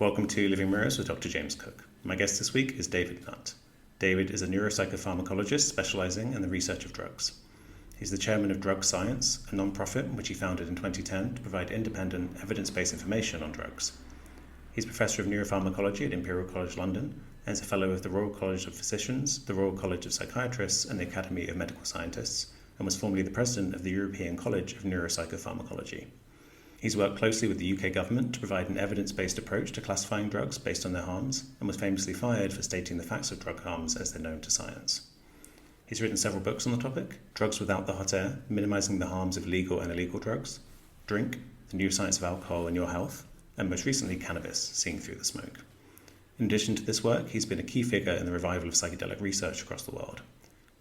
Welcome to Living Mirrors with Dr. James Cook. My guest this week is David Nutt. David is a neuropsychopharmacologist specialising in the research of drugs. He's the chairman of Drug Science, a non-profit which he founded in 2010 to provide independent, evidence-based information on drugs. He's Professor of Neuropharmacology at Imperial College London and is a Fellow of the Royal College of Physicians, the Royal College of Psychiatrists and the Academy of Medical Scientists, and was formerly the President of the European College of Neuropsychopharmacology. He's worked closely with the UK government to provide an evidence-based approach to classifying drugs based on their harms, and was famously fired for stating the facts of drug harms as they're known to science. He's written several books on the topic: Drugs Without the Hot Air, Minimising the Harms of Legal and Illegal Drugs, Drink, The New Science of Alcohol and Your Health, and most recently Cannabis, Seeing Through the Smoke. In addition to this work, he's been a key figure in the revival of psychedelic research across the world.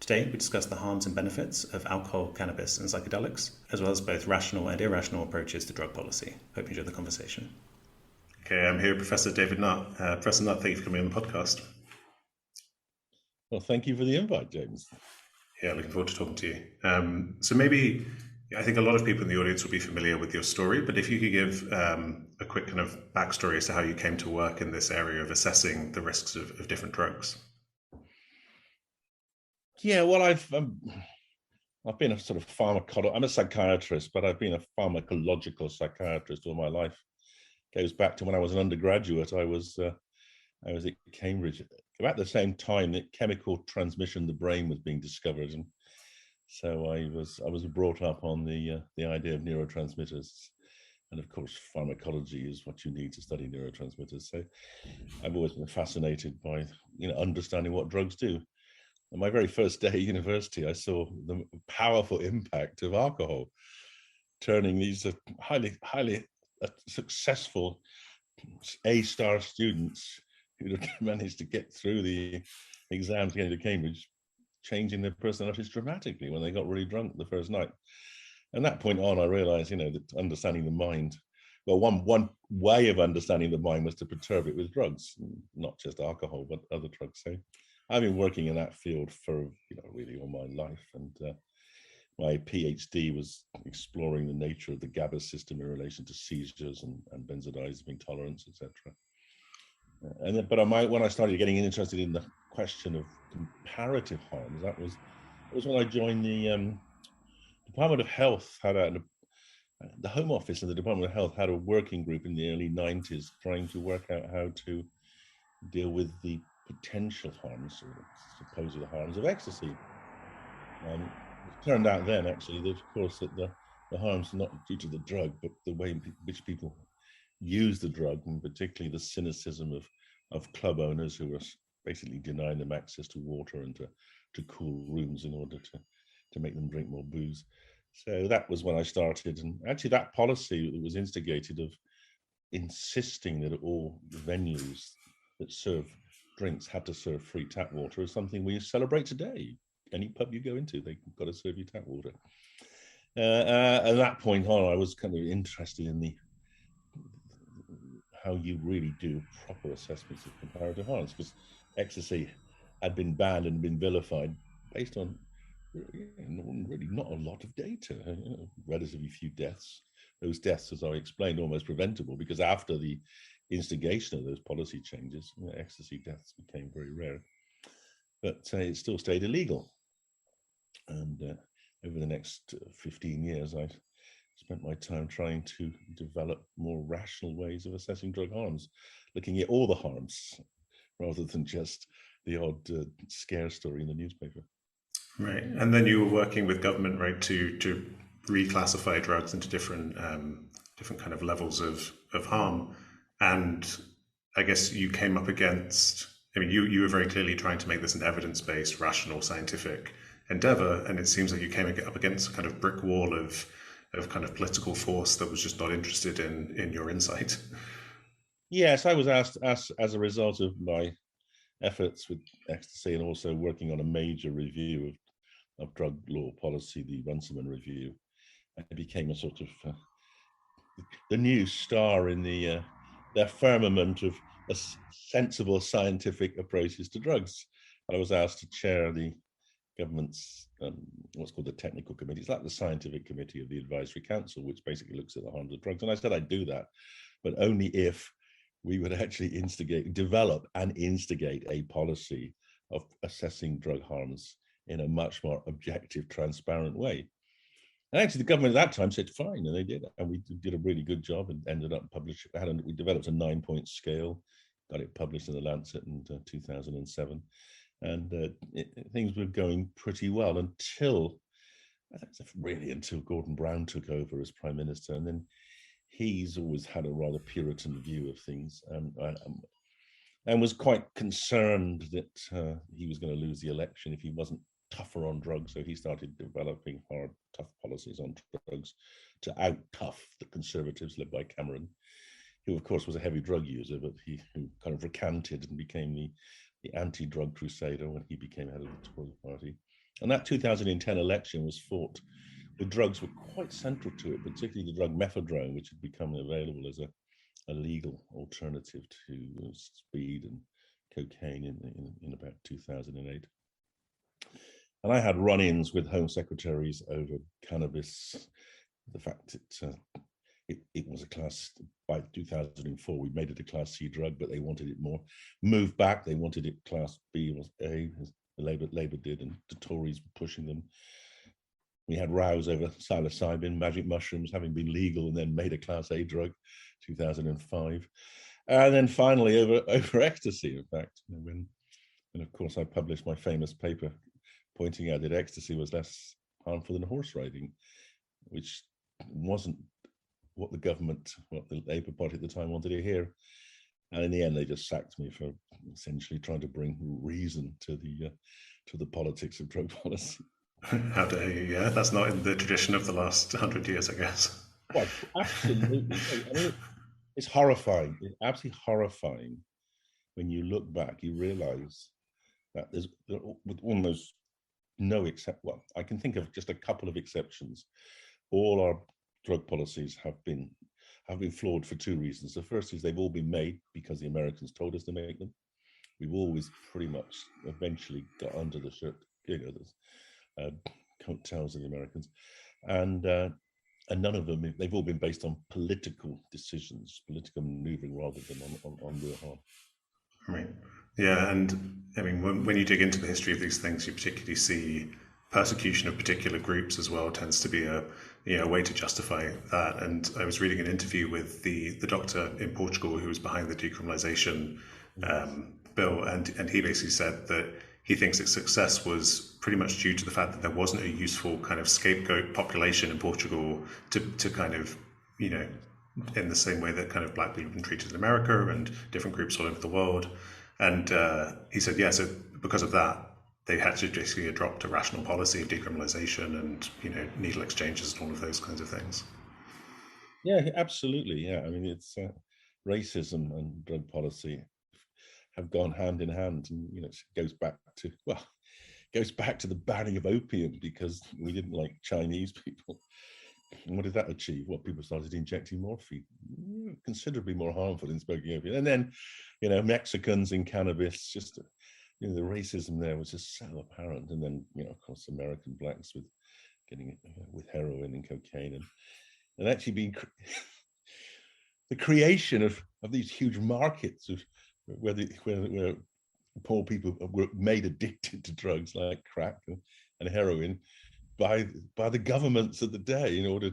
Today, we discuss the harms and benefits of alcohol, cannabis, and psychedelics, as well as both rational and irrational approaches to drug policy. Hope you enjoy the conversation. Okay, I'm here with Professor David Nutt. Professor Nutt, thank you for coming on the podcast. Well, thank you for the invite, James. Yeah, looking forward to talking to you. So maybe, I think a lot of people in the audience will be familiar with your story, but if you could give a quick kind of backstory as to how you came to work in this area of assessing the risks of different drugs. Yeah, well, I've been a sort of I'm a psychiatrist, but I've been a pharmacological psychiatrist all my life. It goes back to when I was an undergraduate. I was at Cambridge about the same time that chemical transmission in the brain was being discovered, and so I was brought up on the idea of neurotransmitters, and of course pharmacology is what you need to study neurotransmitters. So I've always been fascinated by understanding what drugs do. On my very first day at university, I saw the powerful impact of alcohol, turning these highly successful A-star students who managed to get through the exams to get into Cambridge, changing their personalities dramatically when they got really drunk the first night. And that point on, I realized, that understanding the mind, well, one way of understanding the mind was to perturb it with drugs, not just alcohol, but other drugs. So I've been working in that field for really all my life, and my PhD was exploring the nature of the GABA system in relation to seizures and benzodiazepine tolerance, etc. When I started getting interested in the question of comparative harms, that was when I joined the Department of Health. The Home Office and the Department of Health had a working group in the early 90s trying to work out how to deal with the potential harms, or supposed harms, of ecstasy. It turned out then, actually, that of course that the harms are not due to the drug, but the way in which people use the drug, and particularly the cynicism of club owners who were basically denying them access to water and to cool rooms in order to make them drink more booze. So that was when I started, and actually that policy that was instigated of insisting that all venues that serve drinks had to serve free tap water is something we celebrate today. Any pub you go into, they've got to serve you tap water. At that point on, I was kind of interested in how you really do proper assessments of comparative harms, because ecstasy had been banned and been vilified based on really not a lot of data, relatively few deaths. Those deaths, as I explained, almost preventable, because after the instigation of those policy changes, ecstasy deaths became very rare, but it still stayed illegal. And over the next 15 years, I spent my time trying to develop more rational ways of assessing drug harms, looking at all the harms rather than just the odd scare story in the newspaper. Right, and then you were working with government, right, to reclassify drugs into different kind of levels of harm. And I guess you came up against, you were very clearly trying to make this an evidence-based, rational, scientific endeavor, and it seems like you came up against a kind of brick wall of kind of political force that was just not interested in your insight. Yes, I was asked as a result of my efforts with ecstasy and also working on a major review of drug law policy, the Runciman Review. I became a sort of the new star in the firmament of sensible scientific approaches to drugs. I was asked to chair the government's what's called the technical committee. It's like the scientific committee of the advisory council, which basically looks at the harms of drugs. And I said I'd do that, but only if we would actually develop and instigate a policy of assessing drug harms in a much more objective, transparent way. And actually, the government at that time said fine, and they did, and we did a really good job, and ended up publishing. We developed a 9-point scale, got it published in the Lancet in 2007, and things were going pretty well until Gordon Brown took over as Prime Minister, and then he's always had a rather Puritan view of things, and was quite concerned that he was going to lose the election if he wasn't tougher on drugs. So he started developing hard, tough policies on drugs to out-tough the Conservatives led by Cameron, who of course was a heavy drug user, but who kind of recanted and became the anti-drug crusader when he became head of the Tory party. And that 2010 election was fought. The drugs were quite central to it, particularly the drug methadone, which had become available as a legal alternative to speed and cocaine in about 2008. And I had run-ins with Home Secretaries over cannabis. The fact that it was a class, by 2004, we made it a Class C drug, but they wanted it more moved back. They wanted it Class B or A, as Labour did, and the Tories were pushing them. We had rows over psilocybin, magic mushrooms, having been legal and then made a Class A drug, 2005. And then finally over ecstasy, in fact, and of course I published my famous paper pointing out that ecstasy was less harmful than horse riding, which wasn't what the Labour Party at the time wanted to hear. And in the end, they just sacked me for essentially trying to bring reason to the politics of drug policy. How dare you? Yeah, that's not in the tradition of the last 100 years, I guess. Well, absolutely. I mean, it's horrifying. It's absolutely horrifying when you look back. You realise that with almost no I can think of just a couple of exceptions. All our drug policies have been flawed for two reasons. The first is they've all been made because the Americans told us to make them. We've always pretty much eventually got under the shirt, coattails of the Americans, and none of them, they've all been based on political decisions, political maneuvering rather than on real harm. Right. Yeah, and I mean, when you dig into the history of these things, you particularly see persecution of particular groups as well tends to be a way to justify that. And I was reading an interview with the doctor in Portugal who was behind the decriminalisation bill, and he basically said that he thinks its success was pretty much due to the fact that there wasn't a useful kind of scapegoat population in Portugal to kind of, in the same way that kind of black people have been treated in America and different groups all over the world. And he said, yeah, so because of that, they had to basically adopt a rational policy of decriminalisation and, needle exchanges and all of those kinds of things. Yeah, absolutely. Yeah, I mean, it's racism and drug policy have gone hand in hand, and it goes back to the banning of opium because we didn't like Chinese people. And what did that achieve? Well, people started injecting morphine, considerably more harmful than smoking opium. And then, Mexicans in cannabis, just the racism there was just so apparent. And then, of course, American blacks with getting with heroin and cocaine, and actually being the creation of these huge markets of where poor people were made addicted to drugs like crack and heroin by the governments of the day in order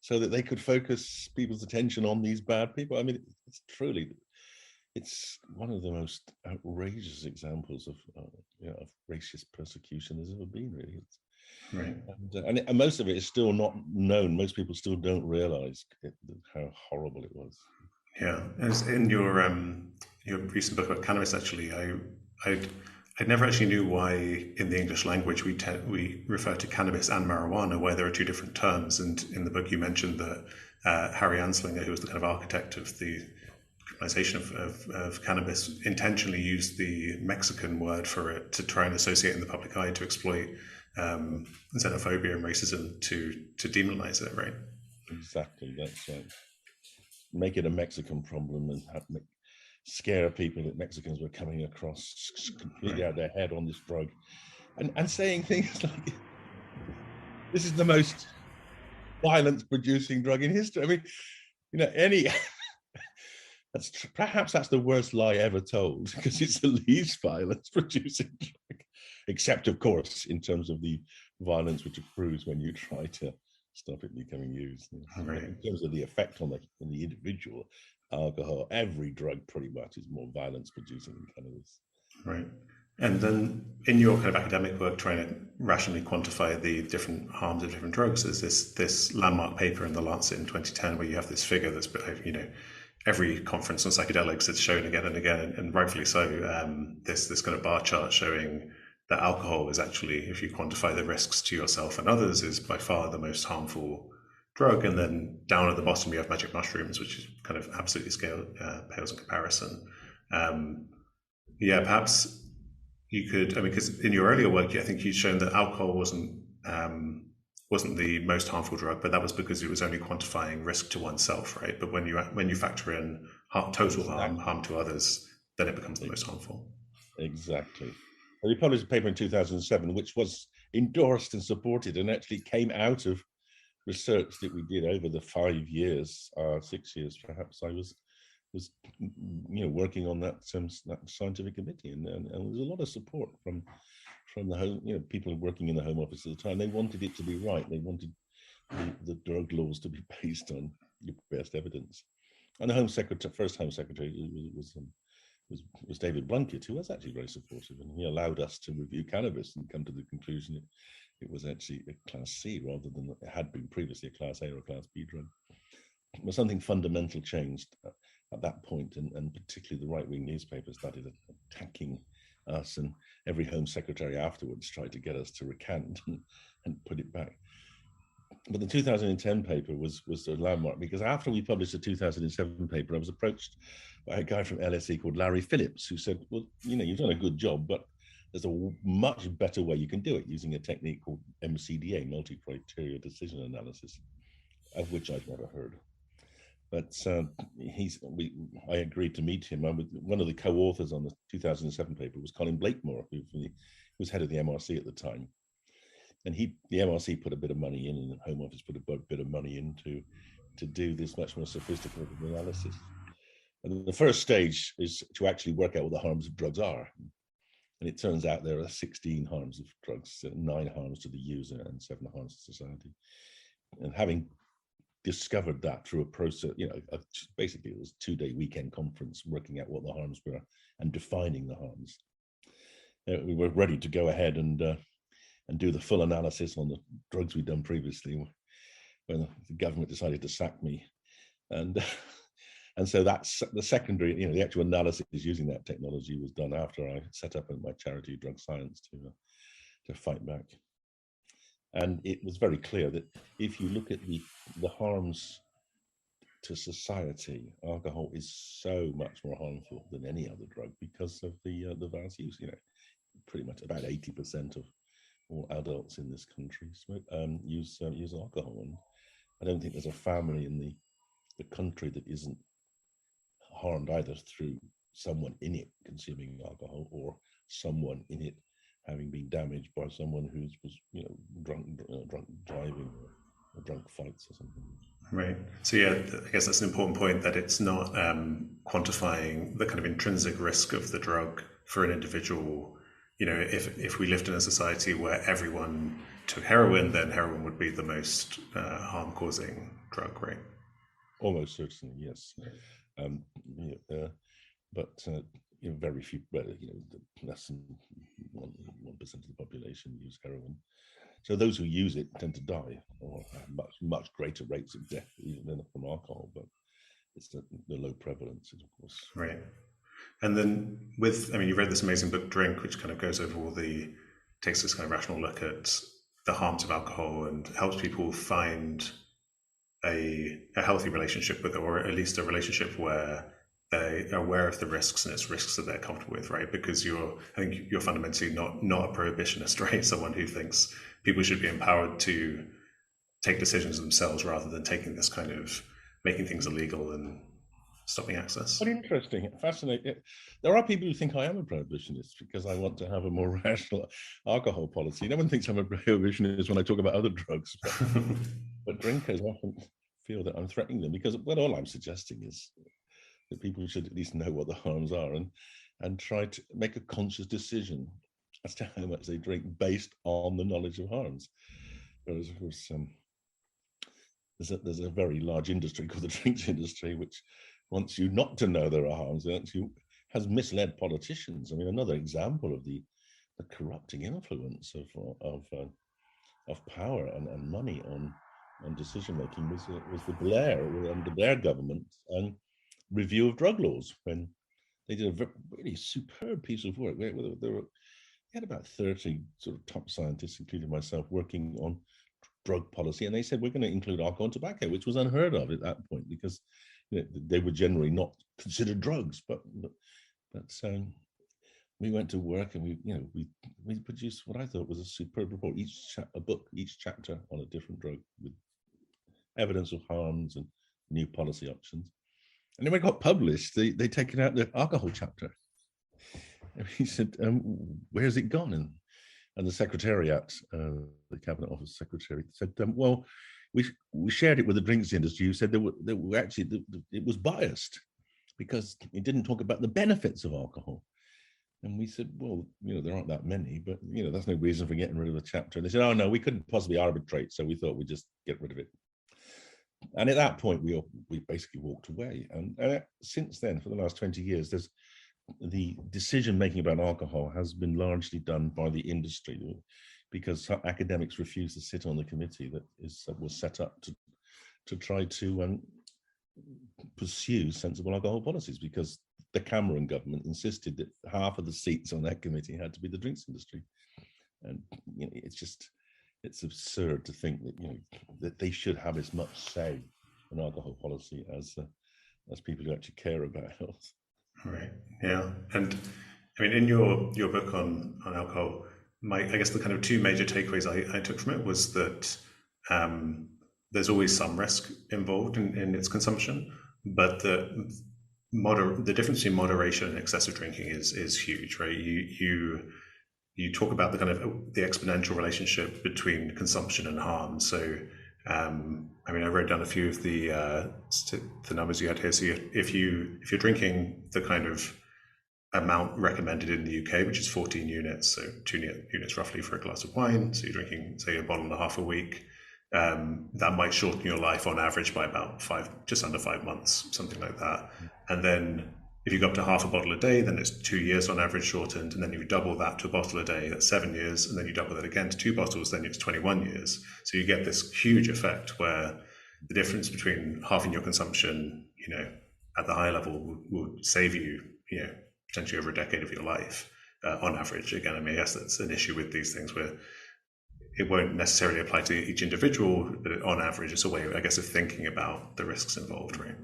so that they could focus people's attention on these bad people. I mean, it's one of the most outrageous examples of racist persecution there's ever been, really. Right. And most of it is still not known. Most people still don't realize how horrible it was. Yeah, as in your recent book about cannabis, actually, I never actually knew why in the English language we refer to cannabis and marijuana, where there are two different terms. And in the book, you mentioned that Harry Anslinger, who was the kind of architect of the criminalization of cannabis, intentionally used the Mexican word for it to try and associate in the public eye to exploit xenophobia and racism to demonize it, right? Exactly, that's right. Make it a Mexican problem and scare people that Mexicans were coming across completely out of their head on this drug, and saying things like, "This is the most violence-producing drug in history." I mean, Perhaps that's the worst lie ever told, because it's the least violence producing drug, except of course in terms of the violence which accrues when you try to stop it becoming used. Right. In terms of the effect on the individual, alcohol, every drug pretty much is more violence producing than cannabis. Right. And then in your kind of academic work, trying to rationally quantify the different harms of different drugs, there's this landmark paper in the Lancet in 2010 where you have this figure that's, every conference on psychedelics, it's shown again and again, and rightfully so. This kind of bar chart showing that alcohol is actually, if you quantify the risks to yourself and others, is by far the most harmful drug. And then down at the bottom you have magic mushrooms, which is kind of absolutely pales in comparison. Perhaps you could, because in your earlier work, I think you'd shown that alcohol wasn't the most harmful drug, but that was because it was only quantifying risk to oneself, right? But when you factor in total harm to others, then it becomes the most harmful. Exactly. We published a paper in 2007, which was endorsed and supported, and actually came out of research that we did over the 5 years, 6 years perhaps. I was working on that scientific committee, and there was a lot of support from the home, people working in the Home Office at the time. They wanted it to be right. They wanted the drug laws to be based on your best evidence. And the first Home Secretary was David Blunkett, who was actually very supportive, and he allowed us to review cannabis and come to the conclusion it was actually a Class C rather than it had been previously a Class A or a Class B drug. But something fundamental changed at that point, and particularly the right-wing newspapers started attacking us, and every Home Secretary afterwards tried to get us to recant and put it back. But the 2010 paper was a landmark, because after we published the 2007 paper, I was approached by a guy from LSE called Larry Phillips, who said, well, you've done a good job, but there's a much better way you can do it using a technique called MCDA, multi-criteria decision analysis, of which I'd never heard. But I agreed to meet him. One of the co-authors on the 2007 paper was Colin Blakemore, who was head of the MRC at the time. And the MRC put a bit of money in, and the Home Office put a bit of money in to do this much more sophisticated analysis. And the first stage is to actually work out what the harms of drugs are. And it turns out there are 16 harms of drugs, 9 harms to the user and 7 harms to society. And having discovered that through a process, basically it was a 2-day weekend conference working out what the harms were and defining the harms. We were ready to go ahead and do the full analysis on the drugs we'd done previously when the government decided to sack me. And so that's the secondary, the actual analysis using that technology was done after I set up my charity Drug Science to fight back. And it was very clear that if you look at the harms to society, alcohol is so much more harmful than any other drug because of the vast use. Pretty much about 80% of all adults in this country use alcohol, and I don't think there's a family in the country that isn't harmed either through someone in it consuming alcohol or someone in it having been damaged by someone who was drunk driving or drunk fights or something. Right. So I guess that's an important point, that it's not quantifying the kind of intrinsic risk of the drug for an individual. If we lived in a society where everyone took heroin, then heroin would be the most harm-causing drug, right? Almost certainly, yes. But very few, less than 1% of the population use heroin. So those who use it tend to die, or have much greater rates of death even than from alcohol. But it's the low prevalence, of course. Right. And then you've read this amazing book, Drink, which kind of goes over takes this kind of rational look at the harms of alcohol and helps people find a healthy relationship with it, or at least a relationship where they are aware of the risks, and it's risks that they're comfortable with, right? Because I think you're fundamentally not a prohibitionist, right? Someone who thinks people should be empowered to take decisions themselves rather than taking this kind of making things illegal and stopping access. What interesting, fascinating. There are people who think I am a prohibitionist because I want to have a more rational alcohol policy. No one thinks I'm a prohibitionist when I talk about other drugs, but drinkers often feel that I'm threatening them, because all I'm suggesting is that people should at least know what the harms are and try to make a conscious decision as to how much they drink based on the knowledge of harms. Whereas, of course, there's a very large industry called the drinks industry, which wants you not to know there are harms. It actually has misled politicians. I mean, another example of the corrupting influence of power and money on decision making was the Blair government and review of drug laws, when they did a really superb piece of work. They had about 30 sort of top scientists, including myself, working on drug policy, and they said we're going to include alcohol and tobacco, which was unheard of at that point because they were generally not considered drugs. But we went to work and we produced what I thought was a superb report, each chapter on a different drug with evidence of harms and new policy options. And then when it got published, they taken out the alcohol chapter. And he said, where's it gone? And the Secretariat, the Cabinet Office Secretary, said, well, we shared it with the drinks industry, who said it was biased because it didn't talk about the benefits of alcohol. And we said, well, there aren't that many, but that's no reason for getting rid of the chapter. And they said, oh no, we couldn't possibly arbitrate, so we thought we'd just get rid of it. And at that point, we basically walked away. And since then, for the last 20 years, there's the decision making about alcohol has been largely done by the industry, because academics refuse to sit on the committee that was set up to try to pursue sensible alcohol policies, because the Cameron government insisted that half of the seats on that committee had to be the drinks industry. And it's absurd to think that that they should have as much say in alcohol policy as people who actually care about health. Right. Yeah. And I mean, in your book on alcohol, I guess the kind of two major takeaways I took from it was that there's always some risk involved in its consumption, but the difference between moderation and excessive drinking is huge, right? You talk about the kind of the exponential relationship between consumption and harm. So, I mean, I wrote down a few of the numbers you had here. So, if you're drinking the kind of amount recommended in the UK, which is 14 units, so 2 units roughly for a glass of wine. So you're drinking, say, a bottle and a half a week. That might shorten your life on average by about just under 5 months, something like that. And then if you go up to half a bottle a day, then it's 2 years on average shortened. And then you double that to a bottle a day, that's 7 years. And then you double that again to 2 bottles, then it's 21 years. So you get this huge effect where the difference between halving your consumption, at the high level will save you, potentially over a decade of your life on average. Again, I mean, yes, that's an issue with these things where it won't necessarily apply to each individual, but on average, it's a way, I guess, of thinking about the risks involved, right?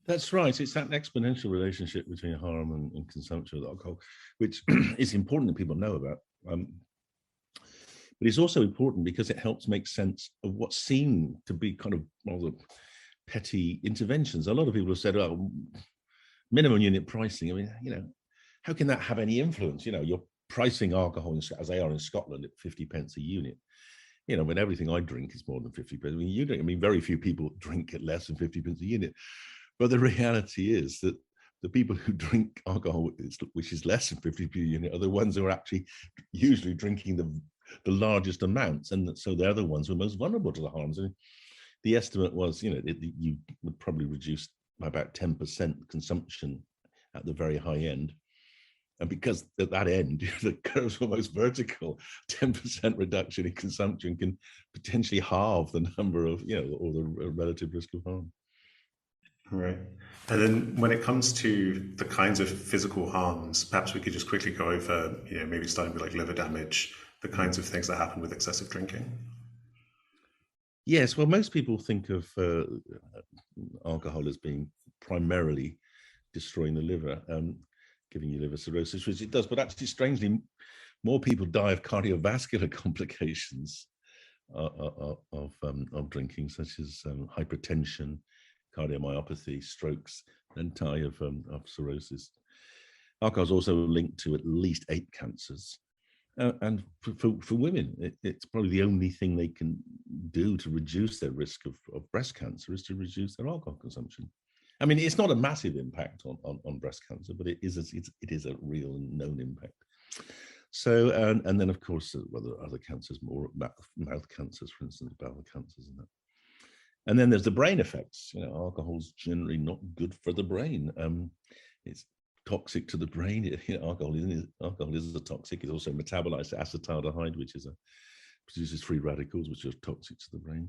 That's right. It's that exponential relationship between harm and consumption of alcohol, which is important that people know about. But it's also important because it helps make sense of what seem to be kind of rather petty interventions. A lot of people have said, oh, minimum unit pricing. I mean, how can that have any influence? You're pricing alcohol as they are in Scotland at 50 pence a unit. When everything I drink is more than 50 pence. I mean, very few people drink at less than 50 pence a unit. But the reality is that the people who drink alcohol, which is less than 50 per unit, are the ones who are actually usually drinking the largest amounts, and so they're the ones who are most vulnerable to the harms. And the estimate was, you would probably reduce by about 10% consumption at the very high end. And because at that end, the curve's almost vertical, 10% reduction in consumption can potentially halve the number of, or the relative risk of harm. Right. And then when it comes to the kinds of physical harms, perhaps we could just quickly go over, maybe starting with like liver damage, the kinds of things that happen with excessive drinking. Yes, well, most people think of alcohol as being primarily destroying the liver, giving you liver cirrhosis, which it does, but actually, strangely, more people die of cardiovascular complications of drinking, such as hypertension, cardiomyopathy, strokes, than die of cirrhosis. Alcohol is also linked to at least 8 cancers. And for women, it's probably the only thing they can do to reduce their risk of breast cancer is to reduce their alcohol consumption. I mean, it's not a massive impact on breast cancer, but it is a real and known impact. So, and then of course, well, there are other cancers, more mouth cancers, for instance, bowel cancers, and that. And then there's the brain effects. Alcohol's generally not good for the brain. It's toxic to the brain. Alcohol is a toxic. It's also metabolized to acetaldehyde, which produces free radicals, which are toxic to the brain.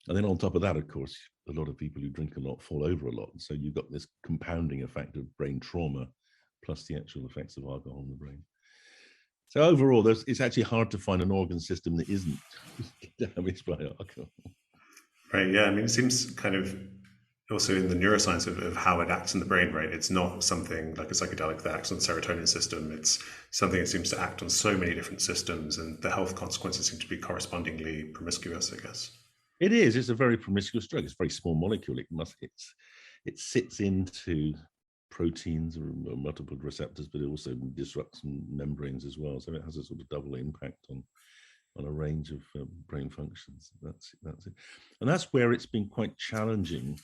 And then on top of that, of course, a lot of people who drink a lot fall over a lot. So you've got this compounding effect of brain trauma, plus the actual effects of alcohol in the brain. So overall, it's actually hard to find an organ system that isn't damaged by alcohol. Right, yeah. I mean, it seems kind of also in the neuroscience of how it acts in the brain, right? It's not something like a psychedelic that acts on the serotonin system. It's something that seems to act on so many different systems, and the health consequences seem to be correspondingly promiscuous, I guess. It is. It's a very promiscuous drug. It's a very small molecule. It sits into proteins or multiple receptors, but it also disrupts membranes as well. So it has a sort of double impact on a range of brain functions. That's it. And that's where it's been quite challenging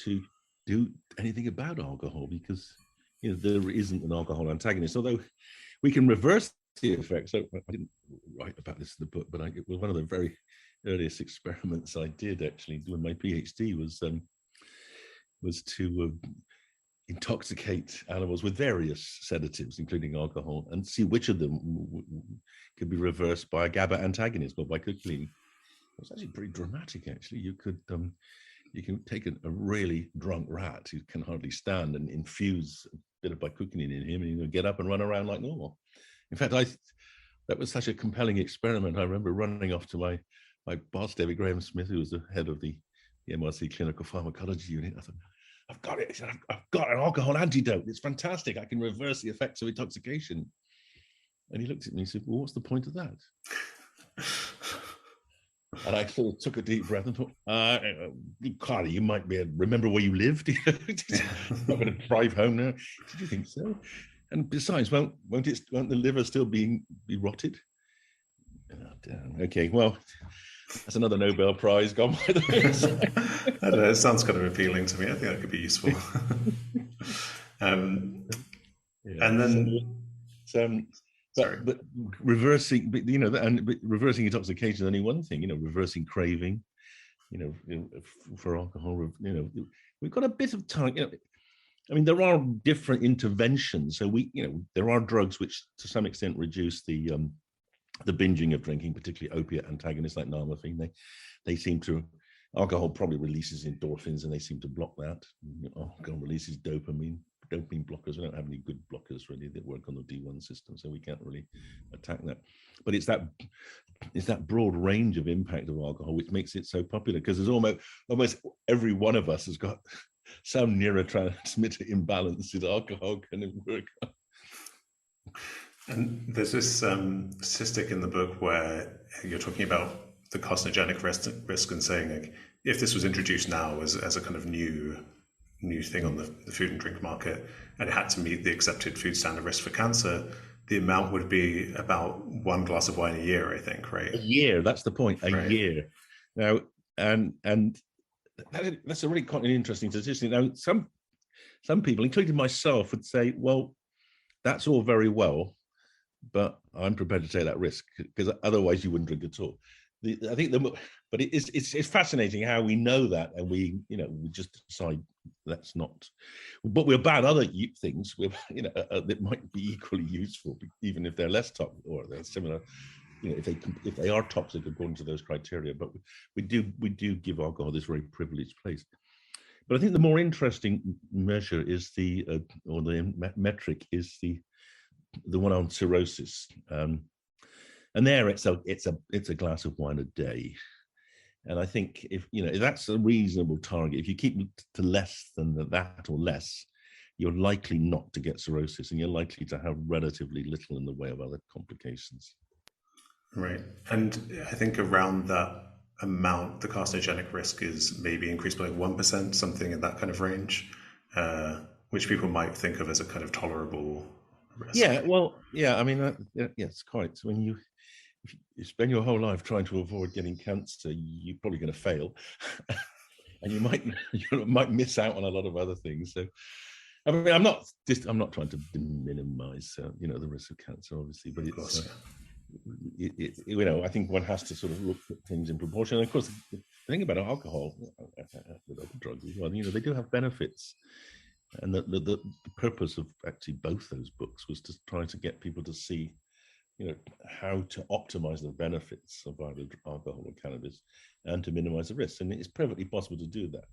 to do anything about alcohol, because there isn't an alcohol antagonist, although we can reverse the effects. So I didn't write about this in the book, but it was one of the very earliest experiments I did actually doing my PhD was to intoxicate animals with various sedatives, including alcohol, and see which of them could be reversed by a GABA antagonist or by cocaine. It was actually pretty dramatic, actually. You can take a really drunk rat who can hardly stand and infuse a bit of bicoccanine in him, and he'll get up and run around like normal. In fact, that was such a compelling experiment. I remember running off to my boss, David Graham-Smith, who was the head of the MRC Clinical Pharmacology unit. I thought, I've got it. I've got an alcohol antidote. It's fantastic. I can reverse the effects of intoxication. And he looked at me and said, well, what's the point of that? And I sort of took a deep breath and thought, Carly, you might remember where you lived. I'm going to drive home now. Did you think so? And besides, won't the liver still be rotted? Oh, damn. Okay, well, that's another Nobel Prize gone by the way. I don't know, it sounds kind of appealing to me. I think that could be useful. And then... But reversing, reversing intoxication is only one thing. Reversing craving, for alcohol. We've got a bit of time. I mean, there are different interventions. So there are drugs which, to some extent, reduce the binging of drinking, particularly opiate antagonists like nalmefene. They seem to. Alcohol probably releases endorphins, and they seem to block that. Alcohol releases dopamine blockers. We don't have any good blockers really that work on the D1 system, so we can't really attack that. But it's that broad range of impact of alcohol which makes it so popular, because there's almost every one of us has got some neurotransmitter imbalance that alcohol can work on. And there's this statistic in the book where you're talking about the carcinogenic risk and saying, like, if this was introduced now as a kind of new thing on the food and drink market, and it had to meet the accepted food standard risk for cancer, the amount would be about 1 glass of wine a year, I think, right? A year, that's the point, a year. Now, and that's a really quite an interesting statistic. Now, some people, including myself, would say, well, that's all very well, but I'm prepared to take that risk, because otherwise you wouldn't drink at all. But it's fascinating how we know that, and we just decide let's not. But we'll ban other things that might be equally useful, even if they're less toxic or they're similar. If they are toxic according to those criteria. But we do give alcohol this very privileged place. But I think the more interesting measure is the metric is the one on cirrhosis. And there it's a glass of wine a day. And I think if that's a reasonable target, if you keep to less than that or less, you're likely not to get cirrhosis, and you're likely to have relatively little in the way of other complications. Right. And I think around that amount, the carcinogenic risk is maybe increased by like 1%, something in that kind of range, which people might think of as a kind of tolerable risk. Yeah, well, yeah, I mean, it's quite. When you spend your whole life trying to avoid getting cancer, you're probably going to fail. and you might miss out on a lot of other things. So, I mean, I'm not trying to minimize, the risk of cancer, obviously, but it's, I think one has to sort of look at things in proportion. And of course, the thing about alcohol, with other drugs as well, they do have benefits. And the purpose of actually both those books was to try to get people to see, how to optimize the benefits of either alcohol or cannabis and to minimize the risks. And it's perfectly possible to do that.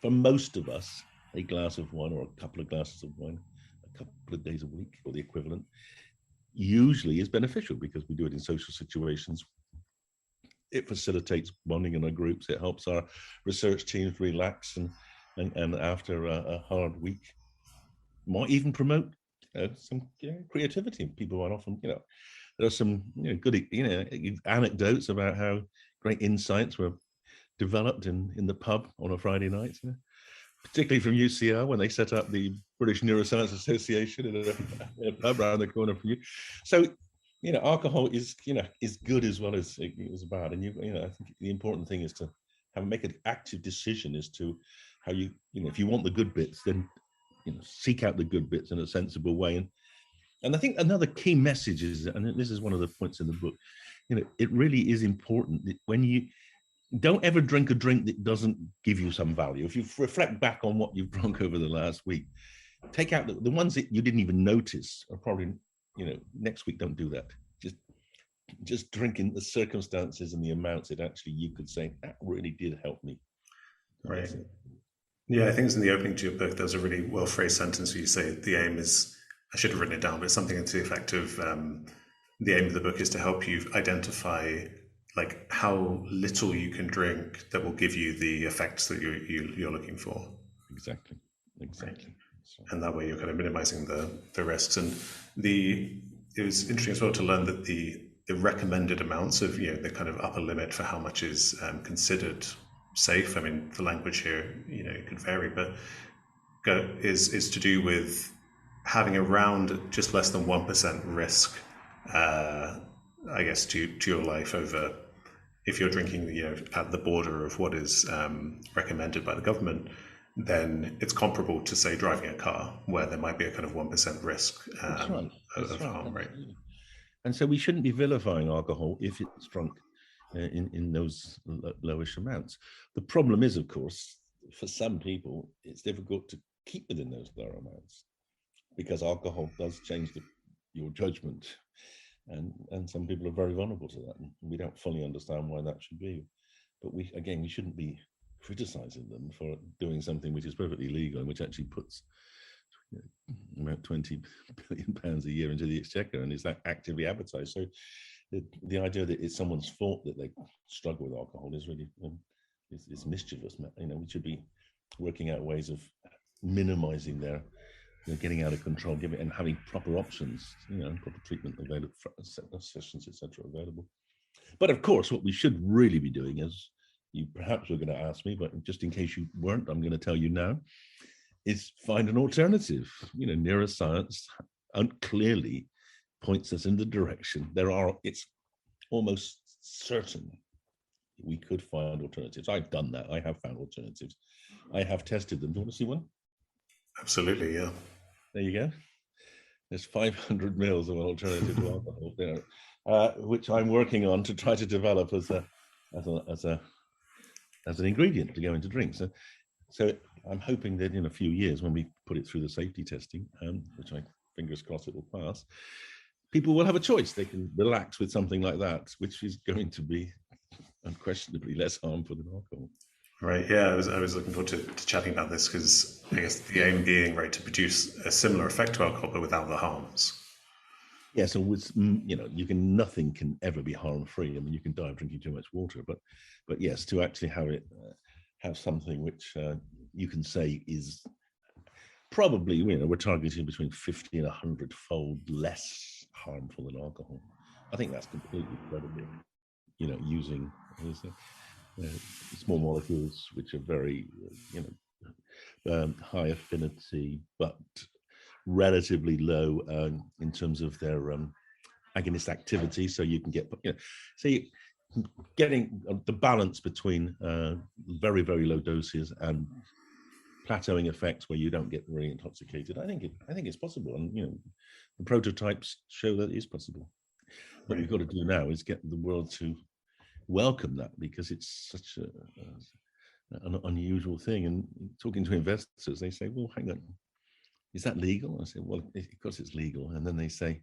For most of us, a glass of wine or a couple of glasses of wine a couple of days a week or the equivalent usually is beneficial because we do it in social situations. It facilitates bonding in our groups. It helps our research teams relax and after a hard week might even promote some creativity. People are often, there are some good anecdotes about how great insights were developed in the pub on a Friday night, particularly from UCL when they set up the British Neuroscience Association in a pub around the corner from you. So, alcohol is good as well as bad. And I think the important thing is to make an active decision as to how if you want the good bits, then seek out the good bits in a sensible way. And I think another key message is, and this is one of the points in the book, it really is important that when you don't ever drink a drink that doesn't give you some value. If you reflect back on what you've drunk over the last week, take out the ones that you didn't even notice are probably, next week, don't do that. Just drink in the circumstances and the amounts that actually you could say, that really did help me. Right. Yeah, I think it's in the opening to your book, there's a really well-phrased sentence where you say the aim is, I should have written it down, but it's something to the effect of the aim of the book is to help you identify like how little you can drink that will give you the effects that you're looking for. Exactly. Right. And that way you're kind of minimizing the risks. And it was interesting as well to learn that the recommended amounts of, the kind of upper limit for how much is considered safe. I mean, the language here, it could vary, but is to do with having around just less than 1% risk, I guess, to your life over if you're drinking, at the border of what is recommended by the government, then it's comparable to, say, driving a car, where there might be a kind of 1% risk of harm, right? And so we shouldn't be vilifying alcohol if it's drunk in those lowish amounts. The problem is, of course, for some people, it's difficult to keep within those lower amounts because alcohol does change your judgment. And some people are very vulnerable to that. And we don't fully understand why that should be. But we shouldn't be criticizing them for doing something which is perfectly legal and which actually puts about £20 billion a year into the exchequer and is that actively advertised. So the idea that it's someone's fault that they struggle with alcohol is really is mischievous. We should be working out ways of minimizing their getting out of control, and having proper options, proper treatment available, sessions, etc. available. But of course, what we should really be doing, as you perhaps were going to ask me, but just in case you weren't, I'm going to tell you now, is find an alternative. Neuroscience clearly points us in the direction. It's almost certain we could find alternatives. I've done that. I have found alternatives. I have tested them. Do you want to see one? Absolutely, yeah. There you go. There's 500 mils of an alternative to alcohol there, which I'm working on to try to develop as an ingredient to go into drinks. So I'm hoping that in a few years, when we put it through the safety testing, which I fingers crossed it will pass, people will have a choice. They can relax with something like that, which is going to be unquestionably less harmful than alcohol. Right. Yeah, I was looking forward to chatting about this because I guess the aim being to produce a similar effect to alcohol but without the harms. Yeah. So with nothing can ever be harm free. I mean, you can die of drinking too much water, but yes, to actually have something which you can say is probably we're targeting between 50 and 100-fold less harmful than alcohol. I think that's completely credible. Using small molecules which are very high affinity but relatively low in terms of their agonist activity, so you can get getting the balance between very, very low doses and plateauing effects where you don't get very intoxicated. I think it's possible, and the prototypes show that it is possible. What we've got to do now is get the world to welcome that, because it's such an unusual thing. And talking to investors, they say, "Well, hang on, is that legal?" I say, "Well, of course it's legal." And then they say,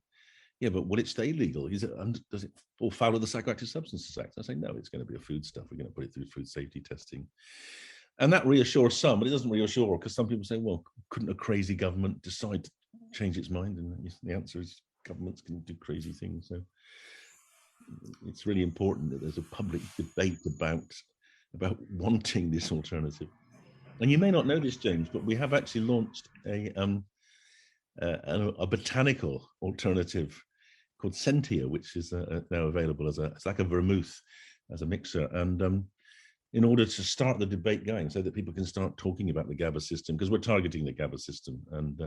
"Yeah, but will it stay legal? Does it fall foul of the Psychoactive Substances Act?" I say, "No, it's going to be a foodstuff. We're going to put it through food safety testing." And that reassures some, but it doesn't reassure, because some people say, "Well, couldn't a crazy government decide to change its mind?" And the answer is governments can do crazy things. So it's really important that there's a public debate about wanting this alternative. And you may not know this, James, but we have actually launched a botanical alternative called Sentia, which is now available it's like a vermouth as a mixer. And in order to start the debate going, so that people can start talking about the GABA system, because we're targeting the GABA system, and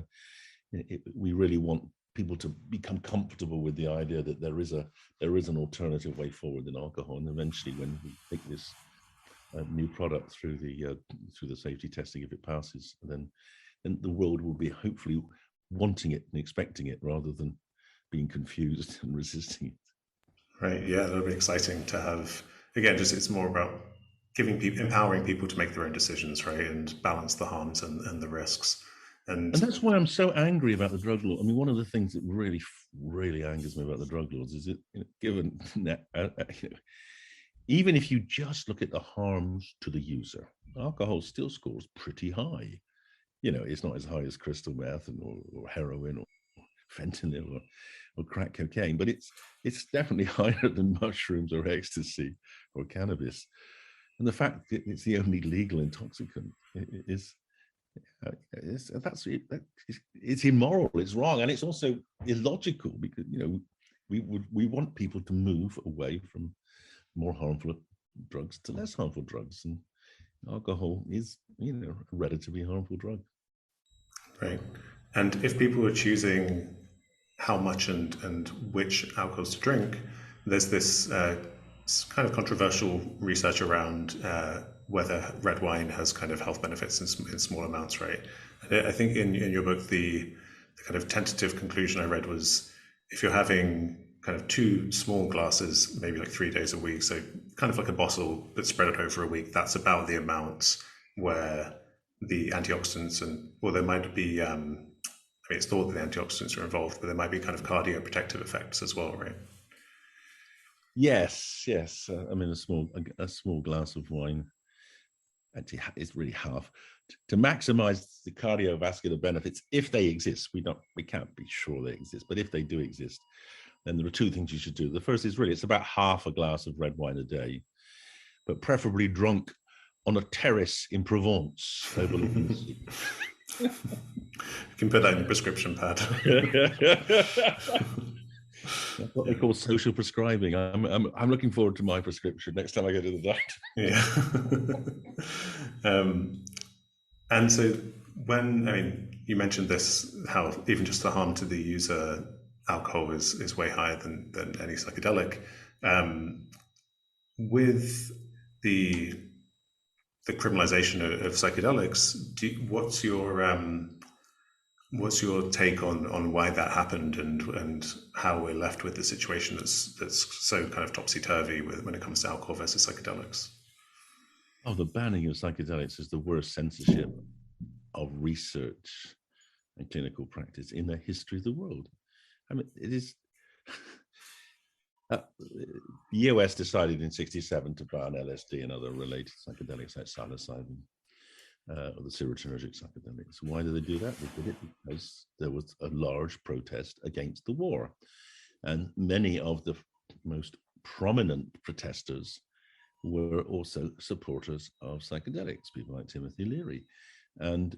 we really want people to become comfortable with the idea that there is an alternative way forward than alcohol. And eventually, when we take this new product through the safety testing, if it passes, then the world will be hopefully wanting it and expecting it, rather than being confused and resisting it. Right. Yeah, that'll be exciting to have. Again, just it's more about empowering people to make their own decisions, right, and balance the harms and the risks. And that's why I'm so angry about the drug law. I mean, one of the things that really, really angers me about the drug laws is given even if you just look at the harms to the user, alcohol still scores pretty high. It's not as high as crystal meth or heroin or fentanyl or crack cocaine, but it's definitely higher than mushrooms or ecstasy or cannabis. And the fact that it's the only legal intoxicant it's immoral, it's wrong, and it's also illogical, because we want people to move away from more harmful drugs to less harmful drugs, and alcohol is a relatively harmful drug. Right. And if people are choosing how much and which alcohols to drink, there's this kind of controversial research around whether red wine has kind of health benefits in small amounts, right? And I think in your book, the kind of tentative conclusion I read was, if you're having kind of 2 small glasses, maybe like 3 days a week, so kind of like a bottle that's spread out over a week, that's about the amount where the antioxidants there might be, it's thought that the antioxidants are involved, but there might be kind of cardioprotective effects as well, right? Yes. I mean, a small glass of wine actually is really half. To maximize the cardiovascular benefits, if they exist, we can't be sure they exist, but if they do exist, then there are 2 things you should do. The first is it's about half a glass of red wine a day, but preferably drunk on a terrace in Provence overlooking the sea. You can put that in your prescription pad. That's what they call social prescribing. I'm looking forward to my prescription next time I go to the doctor. Yeah. And so you mentioned this, how even just the harm to the user, alcohol is way higher than any psychedelic. With the criminalization of psychedelics, what's your take on why that happened and how we're left with the situation that's so kind of topsy-turvy when it comes to alcohol versus psychedelics? Oh, the banning of psychedelics is the worst censorship of research and clinical practice in the history of the world. I mean, it is. The US decided in '67 to ban LSD and other related psychedelics like psilocybin, or the serotonergic psychedelics. Why did they do that? They did it because there was a large protest against the war. And many of the most prominent protesters were also supporters of psychedelics, people like Timothy Leary. And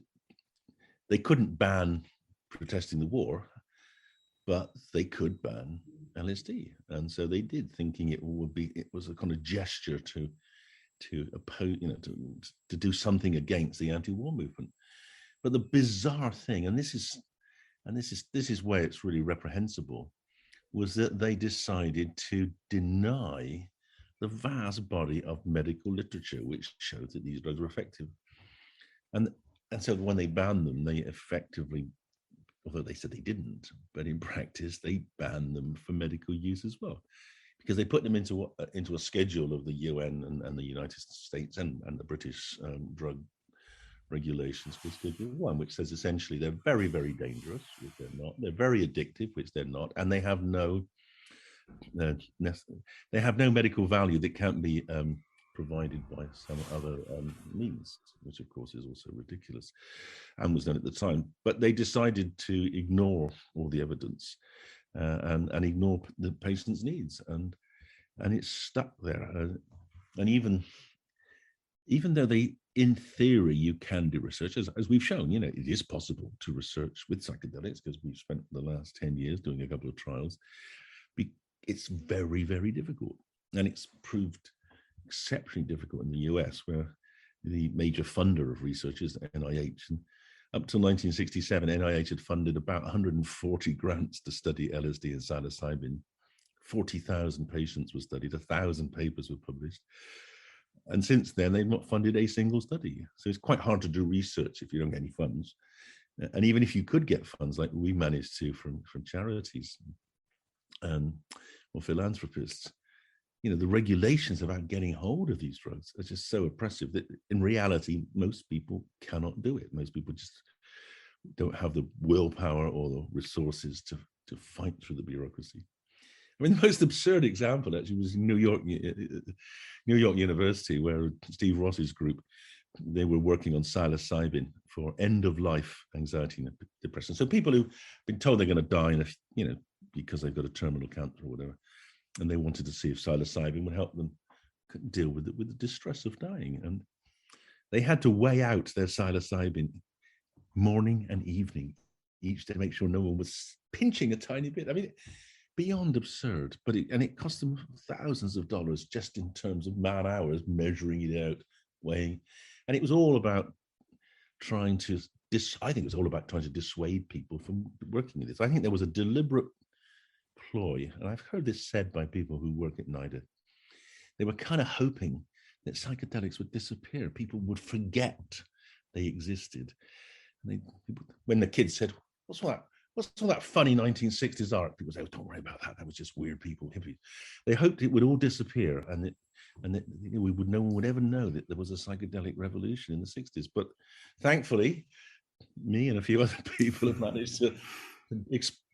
they couldn't ban protesting the war, but they could ban LSD. And so they did, thinking it was a kind of gesture to oppose, to do something against the anti-war movement. But the bizarre thing, and this is where it's really reprehensible, was that they decided to deny the vast body of medical literature which showed that these drugs were effective. And so when they banned them, they effectively, although they said they didn't, but in practice, they banned them for medical use as well, because they put them into a schedule of the UN and the United States and the British drug regulations for Schedule 1, which says essentially they're very, very dangerous, which they're not. They're very addictive, which they're not. And they have no medical value that can't be provided by some other means, which of course is also ridiculous and was done at the time. But they decided to ignore all the evidence and ignore the patient's needs, and it's stuck there. And even though they, in theory, you can do research, as we've shown, it is possible to research with psychedelics, because we've spent the last 10 years doing a couple of trials. It's very, very difficult, and it's proved exceptionally difficult in the US, where the major funder of research is NIH. And up to 1967, NIH had funded about 140 grants to study LSD and psilocybin. 40,000 patients were studied, 1,000 papers were published. And since then, they've not funded a single study. So it's quite hard to do research if you don't get any funds. And even if you could get funds, like we managed to from charities or philanthropists, the regulations about getting hold of these drugs are just so oppressive that in reality, most people cannot do it. Most people just don't have the willpower or the resources to fight through the bureaucracy. I mean, the most absurd example actually was New York University, where Steve Ross's group, they were working on psilocybin for end-of-life anxiety and depression. So people who've been told they're going to die, because they've got a terminal cancer or whatever, and they wanted to see if psilocybin would help them deal with the distress of dying. And they had to weigh out their psilocybin morning and evening each day to make sure no one was pinching a tiny bit. I mean, beyond absurd, but it cost them thousands of dollars just in terms of man hours, measuring it out, weighing. And it was all about trying to dissuade people from working with this. I think there was a deliberate ploy, and I've heard this said by people who work at NIDA. They were kind of hoping that psychedelics would disappear. People would forget they existed. And when the kids said, what's all that funny 1960s art? People say, oh, don't worry about that. That was just weird people, hippies. They hoped it would all disappear, and that no one would ever know that there was a psychedelic revolution in the 60s. But thankfully, me and a few other people have managed to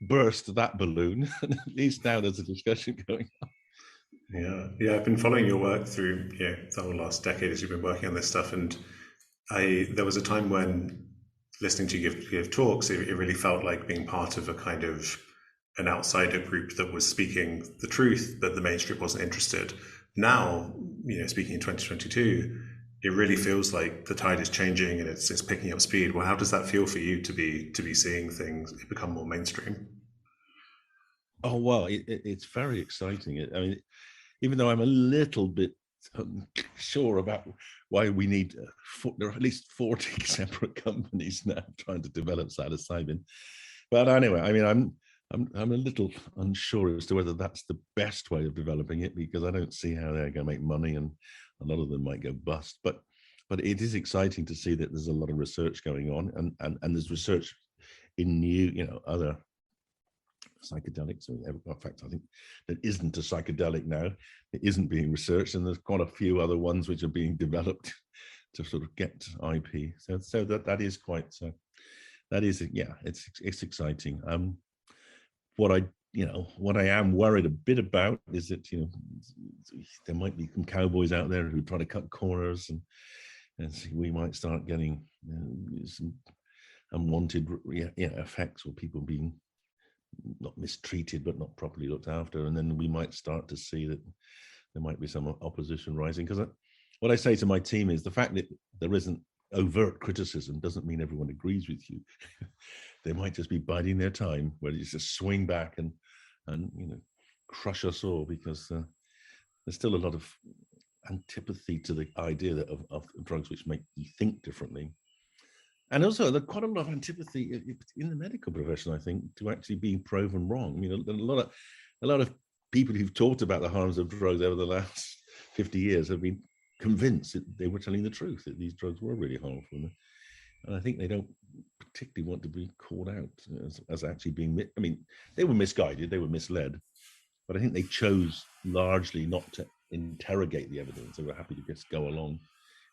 burst that balloon. And at least now there's a discussion going on. Yeah. I've been following your work through the whole last decade as you've been working on this stuff, and there was a time when listening to you give talks, it really felt like being part of a kind of an outsider group that was speaking the truth, but the mainstream wasn't interested. Now, speaking in 2022, it really feels like the tide is changing and it's picking up speed. Well, how does that feel for you to be seeing things become more mainstream? Oh, well, it's very exciting. I mean, even though I'm a little bit unsure about why we need there are at least 40 separate companies now trying to develop psilocybin. But anyway, I mean, I'm a little unsure as to whether that's the best way of developing it, because I don't see how they're going to make money, and a lot of them might go bust. But it is exciting to see that there's a lot of research going on, and there's research in new, other psychedelics. In fact, I think there isn't a psychedelic now. It isn't being researched, and there's quite a few other ones which are being developed to sort of get IP. So that is quite. It's exciting. What I am worried a bit about is that there might be some cowboys out there who try to cut corners, and we might start getting some unwanted effects, or people being not mistreated but not properly looked after, and then we might start to see that there might be some opposition rising. Because what I say to my team is the fact that there isn't overt criticism doesn't mean everyone agrees with you. They might just be biding their time, where you just swing back and crush us all, because there's still a lot of antipathy to the idea of drugs which make you think differently. And also, there's quite a lot of antipathy in the medical profession, I think, to actually being proven wrong. A lot of people who've talked about the harms of drugs over the last 50 years have been convinced that they were telling the truth, that these drugs were really harmful. And I think they don't particularly want to be called out as actually being, I mean, they were misguided, they were misled, but I think they chose largely not to interrogate the evidence. They were happy to just go along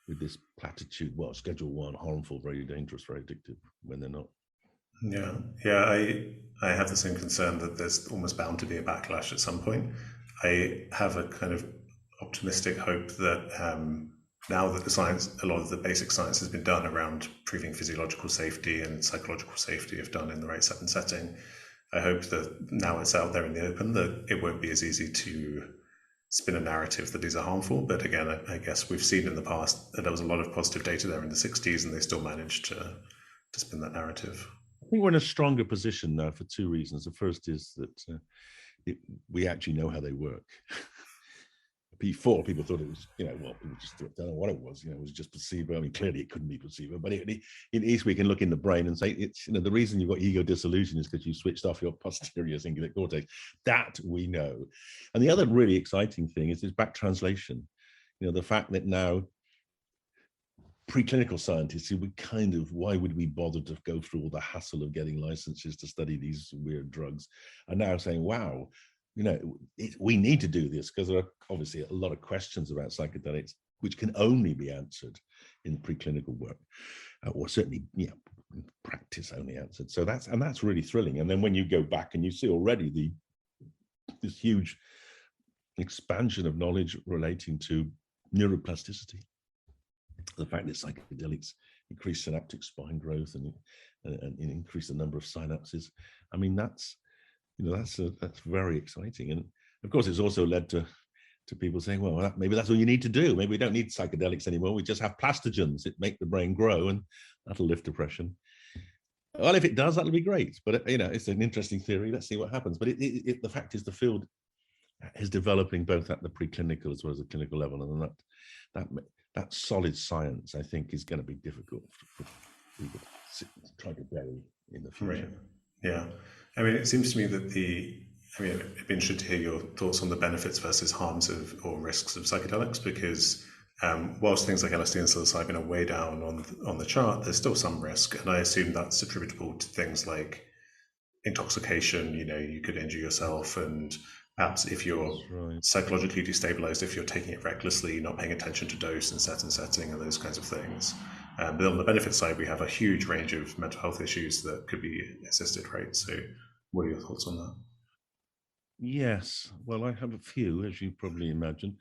with this platitude, well, Schedule 1, harmful, very dangerous, very addictive, when they're not. Yeah, I have the same concern that there's almost bound to be a backlash at some point. I have a kind of optimistic hope that now that the science, a lot of the basic science has been done around proving physiological safety and psychological safety if done in the right setting. I hope that now it's out there in the open, that it won't be as easy to spin a narrative that these are harmful. But again, I guess we've seen in the past that there was a lot of positive data there in the 60s and they still managed to spin that narrative. I think we're in a stronger position now for two reasons. The first is that we actually know how they work. Before, people thought it was, well, people just don't know what it was. It was just placebo. I mean, clearly it couldn't be placebo, but at least we can look in the brain and say it's, the reason you've got ego dissolution is because you switched off your posterior cingulate cortex. That we know. And the other really exciting thing is this back translation. The fact that now preclinical scientists who would why would we bother to go through all the hassle of getting licenses to study these weird drugs, are now saying, wow, we need to do this because there are obviously a lot of questions about psychedelics which can only be answered in preclinical work, or certainly, practice only answered. So that's really thrilling. And then when you go back and you see already this huge expansion of knowledge relating to neuroplasticity, the fact that psychedelics increase synaptic spine growth and increase the number of synapses. I mean, that's very exciting. And of course, it's also led to people saying, well, maybe that's all you need to do. Maybe we don't need psychedelics anymore. We just have plastogens that make the brain grow, and that'll lift depression. Well, if it does, that'll be great. But it's an interesting theory. Let's see what happens. But the fact is, the field is developing both at the preclinical as well as the clinical level, and that solid science, I think, is going to be difficult for people to try to bury in the future. Right. Yeah. I mean, it seems to me that it'd be interesting to hear your thoughts on the benefits versus harms or risks of psychedelics, because whilst things like LSD and psilocybin are way down on the chart, there's still some risk. And I assume that's attributable to things like intoxication. You could injure yourself, and perhaps if you're psychologically destabilized, if you're taking it recklessly, not paying attention to dose and setting and those kinds of things. But on the benefit side, we have a huge range of mental health issues that could be assisted, right? So what are your thoughts on that? Yes, well, I have a few, as you probably imagine.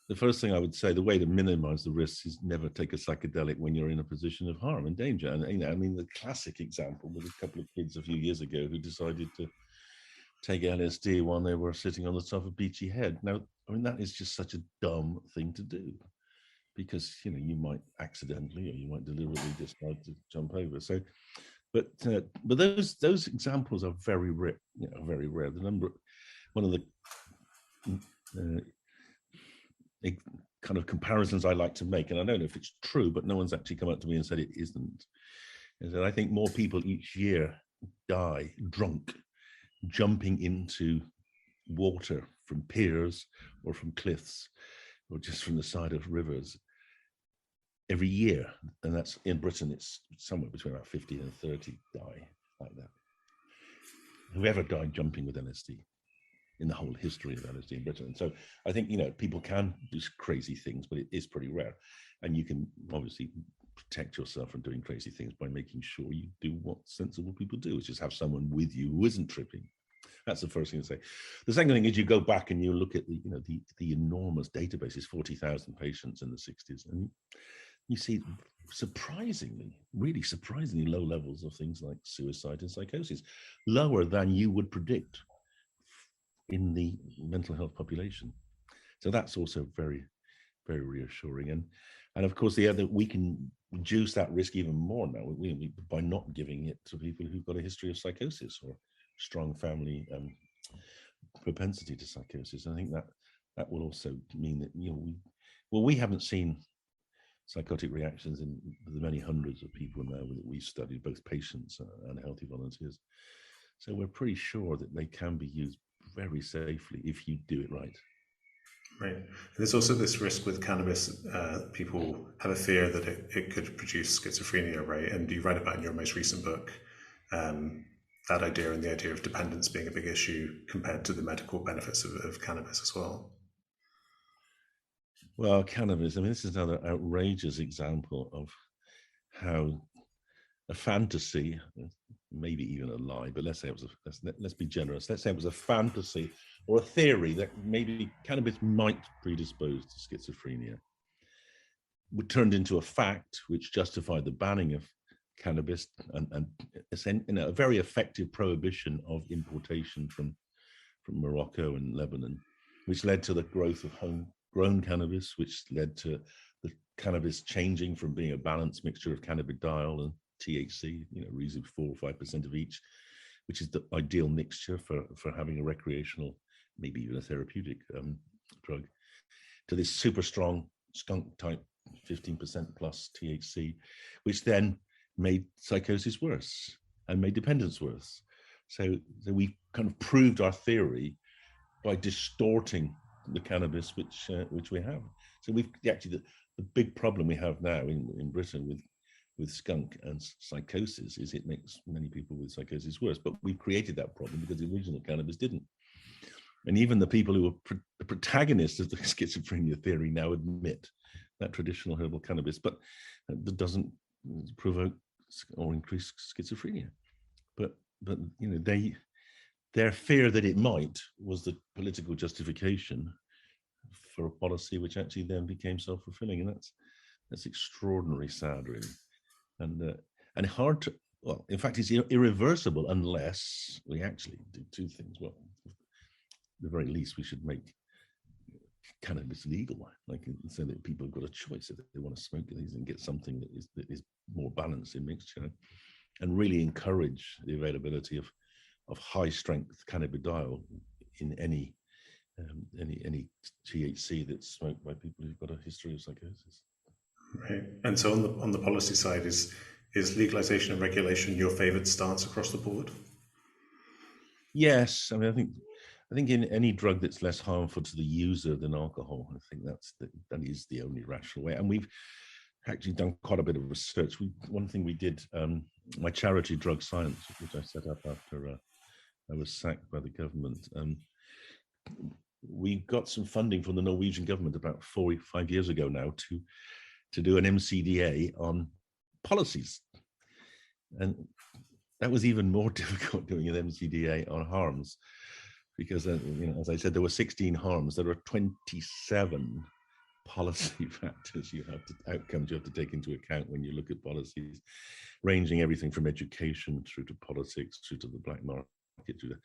The first thing I would say, the way to minimize the risks is never take a psychedelic when you're in a position of harm and danger. And the classic example was a couple of kids a few years ago who decided to take LSD while they were sitting on the top of Beachy Head. Now, that is just such a dumb thing to do, because you might accidentally or you might deliberately decide to jump over. So, but those examples are very rare. Very rare. One of the kind of comparisons I like to make, and I don't know if it's true, but no one's actually come up to me and said it isn't, is that I think more people each year die drunk, jumping into water from piers or from cliffs or just from the side of rivers every year. And that's in Britain, it's somewhere between about 50 and 30 die like that. Whoever died jumping with LSD in the whole history of LSD in Britain. So I think, people can do crazy things, but it is pretty rare. And you can obviously protect yourself from doing crazy things by making sure you do what sensible people do, which is have someone with you who isn't tripping. That's the first thing to say. The second thing is you go back and you look at the enormous databases, 40,000 patients in the 60s, and you see really surprisingly low levels of things like suicide and psychosis, lower than you would predict in the mental health population. So that's also very, very reassuring. And of course, we can reduce that risk even more now by not giving it to people who've got a history of psychosis or strong family propensity to psychosis. I think that will also mean that we haven't seen psychotic reactions in the many hundreds of people now that we've studied, both patients and healthy volunteers. So we're pretty sure that they can be used very safely if you do it right. Right. And there's also this risk with cannabis. People have a fear that it could produce schizophrenia, right? And you write about in your most recent book um, that idea and the idea of dependence being a big issue compared to the medical benefits of cannabis as well. Well, cannabis, I mean, this is another outrageous example of how a fantasy, maybe even a lie, but let's say it was let's be generous. Let's say it was a fantasy or a theory that maybe cannabis might predispose to schizophrenia, turned into a fact which justified the banning of cannabis and a very effective prohibition of importation from Morocco and Lebanon, which led to the growth of homegrown cannabis, which led to the cannabis changing from being a balanced mixture of cannabidiol and THC, reasonably 4 or 5% of each, which is the ideal mixture for having a recreational, maybe even a therapeutic drug, to this super strong skunk type 15% plus THC, which then made psychosis worse and made dependence worse. So we kind of proved our theory by distorting the cannabis which we have. So we've actually the big problem we have now in Britain with skunk and psychosis is it makes many people with psychosis worse. But we created that problem because the original cannabis didn't. And even the people who were the protagonists of the schizophrenia theory now admit that traditional herbal cannabis, but that doesn't provoke or increase schizophrenia. But their fear that it might was the political justification for a policy which actually then became self-fulfilling, and that's extraordinarily sad, really, and hard to. Well, in fact, it's irreversible unless we actually do two things. Well, at the very least, we should make cannabis legal, so that people have got a choice if they want to smoke these and get something that is more balanced in mixture, and really encourage the availability of high strength cannabidiol in any THC that's smoked by people who've got a history of psychosis. Right. And so on the policy side, is legalization and regulation your favoured stance across the board? Yes, I mean, I think in any drug that's less harmful to the user than alcohol, I think that is the only rational way. And we've actually done quite a bit of research. One thing we did, my charity Drug Science, which I set up after I was sacked by the government. We got some funding from the Norwegian government about 4 or 5 years ago now to do an MCDA on policies, and that was even more difficult doing an MCDA on harms, because as I said, there were 16 harms. There are 27 policy factors outcomes you have to take into account when you look at policies, ranging everything from education through to politics, through to the black market, through the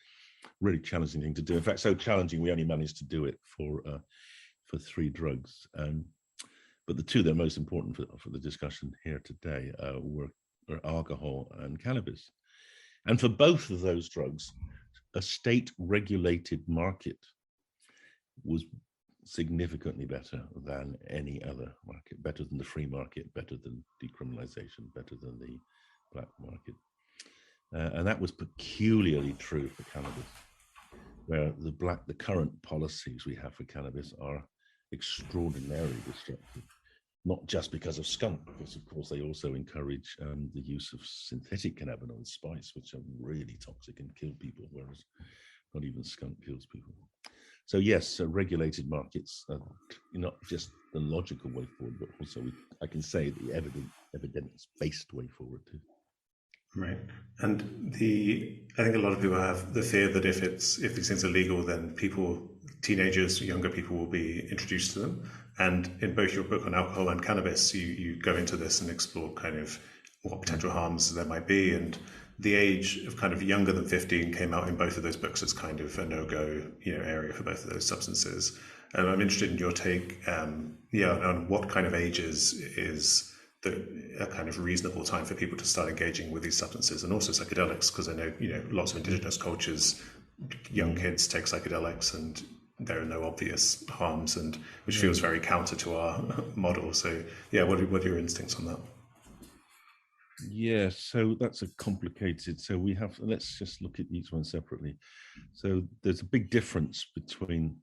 really challenging thing to do. In fact, so challenging we only managed to do it for 3 drugs. But the two that are most important for the discussion here today were alcohol and cannabis. And for both of those drugs, a state-regulated market was significantly better than any other market, better than the free market, better than decriminalization, better than the black market. And that was peculiarly true for cannabis, where the current policies we have for cannabis are extraordinarily destructive, not just because of skunk, because of course they also encourage the use of synthetic cannabinoid spice, which are really toxic and kill people, whereas not even skunk kills people. So yes, regulated markets are not just the logical way forward, but also I can say the evidence-based way forward too. Right. And I think a lot of people have the fear that if these things are legal, then teenagers, younger people will be introduced to them. And in both your book on alcohol and cannabis, you go into this and explore kind of what potential harms there might be. And the age of kind of younger than 15 came out in both of those books as kind of a no-go, area for both of those substances. And I'm interested in your take, on what kind of ages is a kind of reasonable time for people to start engaging with these substances, and also psychedelics, because I know lots of indigenous cultures, young kids take psychedelics and there are no obvious harms, and which feels very counter to our model. So what are your instincts on that? Yeah, so that's a complicated. So let's just look at each one separately. So there's a big difference between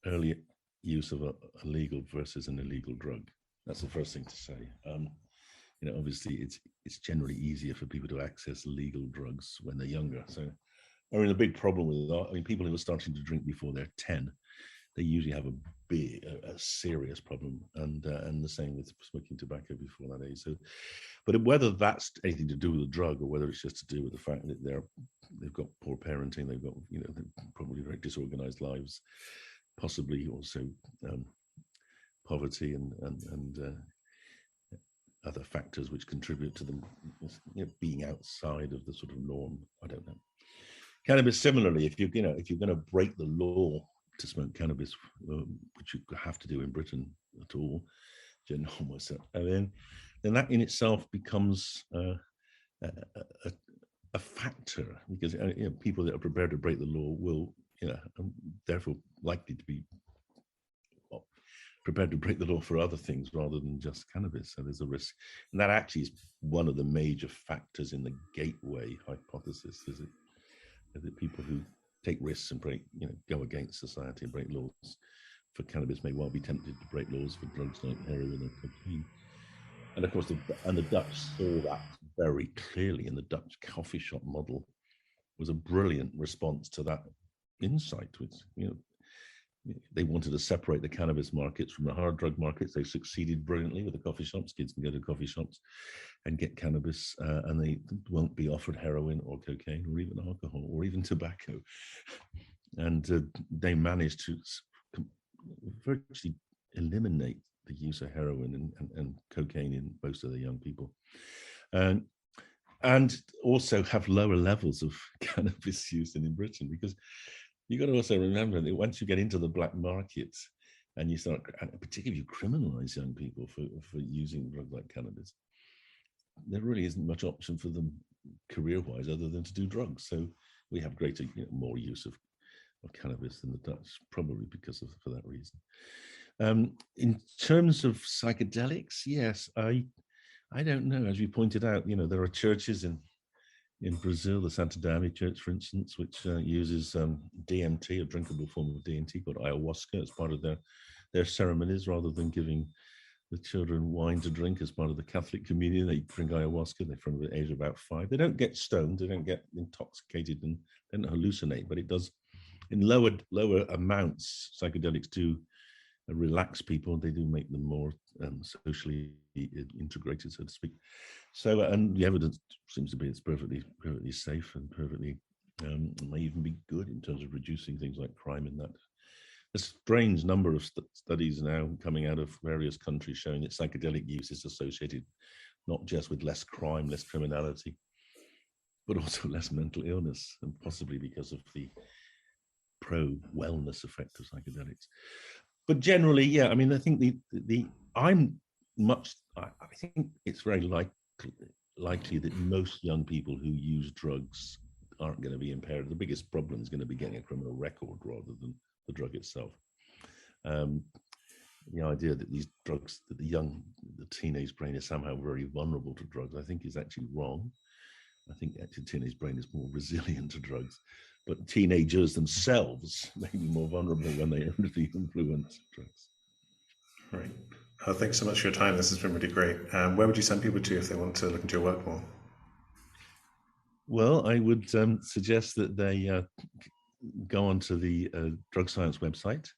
early use of a legal versus an illegal drug. That's the first thing to say. Obviously it's generally easier for people to access legal drugs when they're younger. So, the big problem with that, people who are starting to drink before they're 10, they usually have a serious problem, and the same with smoking tobacco before that age. So, but whether that's anything to do with the drug or whether it's just to do with the fact that they've got poor parenting, they've got they're probably very disorganized lives, possibly also poverty and other factors which contribute to them being outside of the sort of norm. I don't know. Cannabis, similarly, if you're going to break the law to smoke cannabis, which you have to do in Britain at all, almost, and then that in itself becomes a factor, because people that are prepared to break the law will, therefore likely to be prepared to break the law for other things rather than just cannabis. So there's a risk, and that actually is one of the major factors in the gateway hypothesis. Is it people who take risks and go against society and break laws for cannabis may well be tempted to break laws for drugs like heroin or cocaine. And of course, the Dutch saw that very clearly, and the Dutch coffee shop model was a brilliant response to that insight. Which, they wanted to separate the cannabis markets from the hard drug markets. They succeeded brilliantly with the coffee shops. Kids can go to coffee shops and get cannabis, and they won't be offered heroin or cocaine or even alcohol or even tobacco. And they managed to virtually eliminate the use of heroin and cocaine in most of the young people. And also have lower levels of cannabis use than in Britain, because you got to also remember that once you get into the black market and you start, particularly if you criminalize young people for using drugs like cannabis, there really isn't much option for them career-wise other than to do drugs. So we have greater, more use of cannabis than the Dutch, probably for that reason. In terms of psychedelics, yes, I don't know. As you pointed out, there are churches in Brazil, the Santa Dame Church, for instance, which uses DMT, a drinkable form of DMT called ayahuasca, as part of their ceremonies, rather than giving the children wine to drink as part of the Catholic communion. They drink ayahuasca. They're from the age of about 5. They don't get stoned. They don't get intoxicated and don't hallucinate, but it does, in lower amounts, psychedelics do relax people. They do make them more socially integrated, so to speak. So, and the evidence seems to be it's perfectly safe and perfectly may even be good in terms of reducing things like crime in that. A strange number of studies now coming out of various countries showing that psychedelic use is associated not just with less crime, less criminality, but also less mental illness, and possibly because of the pro-wellness effect of psychedelics. But generally, yeah, I think I think it's very likely that most young people who use drugs aren't going to be impaired. The biggest problem is going to be getting a criminal record rather than the drug itself. The idea that these drugs, that the teenage brain is somehow very vulnerable to drugs, I think is actually wrong. I think actually the teenage brain is more resilient to drugs, but teenagers themselves may be more vulnerable when they are under the influence of drugs. Right. Thanks so much for your time. This has been really great. Where would you send people to if they want to look into your work more? Well, I would suggest that they go onto the Drug Science website.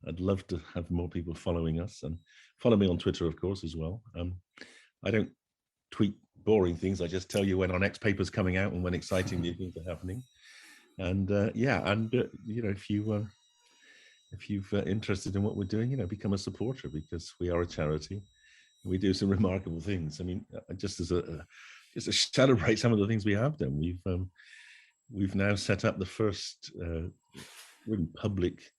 I'd love to have more people following us, and follow me on Twitter, of course, as well. I don't tweet boring things. I just tell you when our next paper's coming out and when exciting new things are happening. And if you're interested in what we're doing, become a supporter, because we are a charity. We do some remarkable things. Just to celebrate some of the things we have done, we've now set up the first really public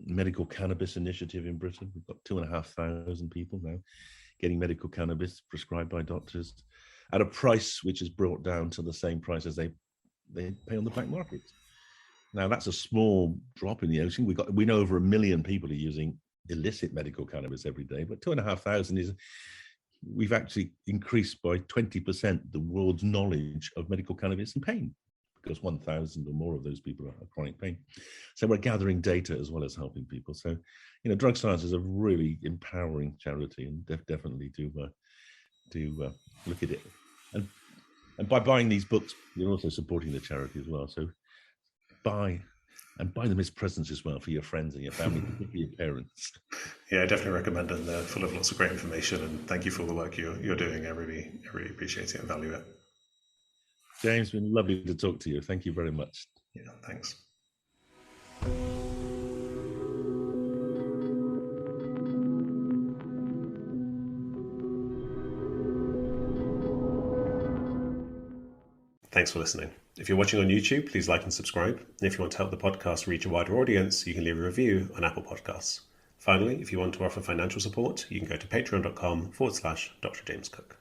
medical cannabis initiative in Britain. We've got 2,500 people now getting medical cannabis prescribed by doctors at a price which is brought down to the same price as they pay on the black market. Now, that's a small drop in the ocean. We know over 1 million people are using illicit medical cannabis every day, but 2,500 we've actually increased by 20% the world's knowledge of medical cannabis and pain, course, 1,000 or more of those people are chronic pain. So we're gathering data as well as helping people. So, Drug Science is a really empowering charity, and definitely do look at it. And by buying these books, you're also supporting the charity as well. So buy them as presents as well for your friends and your family, particularly your parents. Yeah, I definitely recommend them. They're full of lots of great information, and thank you for all the work you're doing. I really appreciate it and value it. James, it's been lovely to talk to you. Thank you very much. Yeah, thanks. Thanks for listening. If you're watching on YouTube, please like and subscribe. And if you want to help the podcast reach a wider audience, you can leave a review on Apple Podcasts. Finally, if you want to offer financial support, you can go to patreon.com/Dr. James Cook.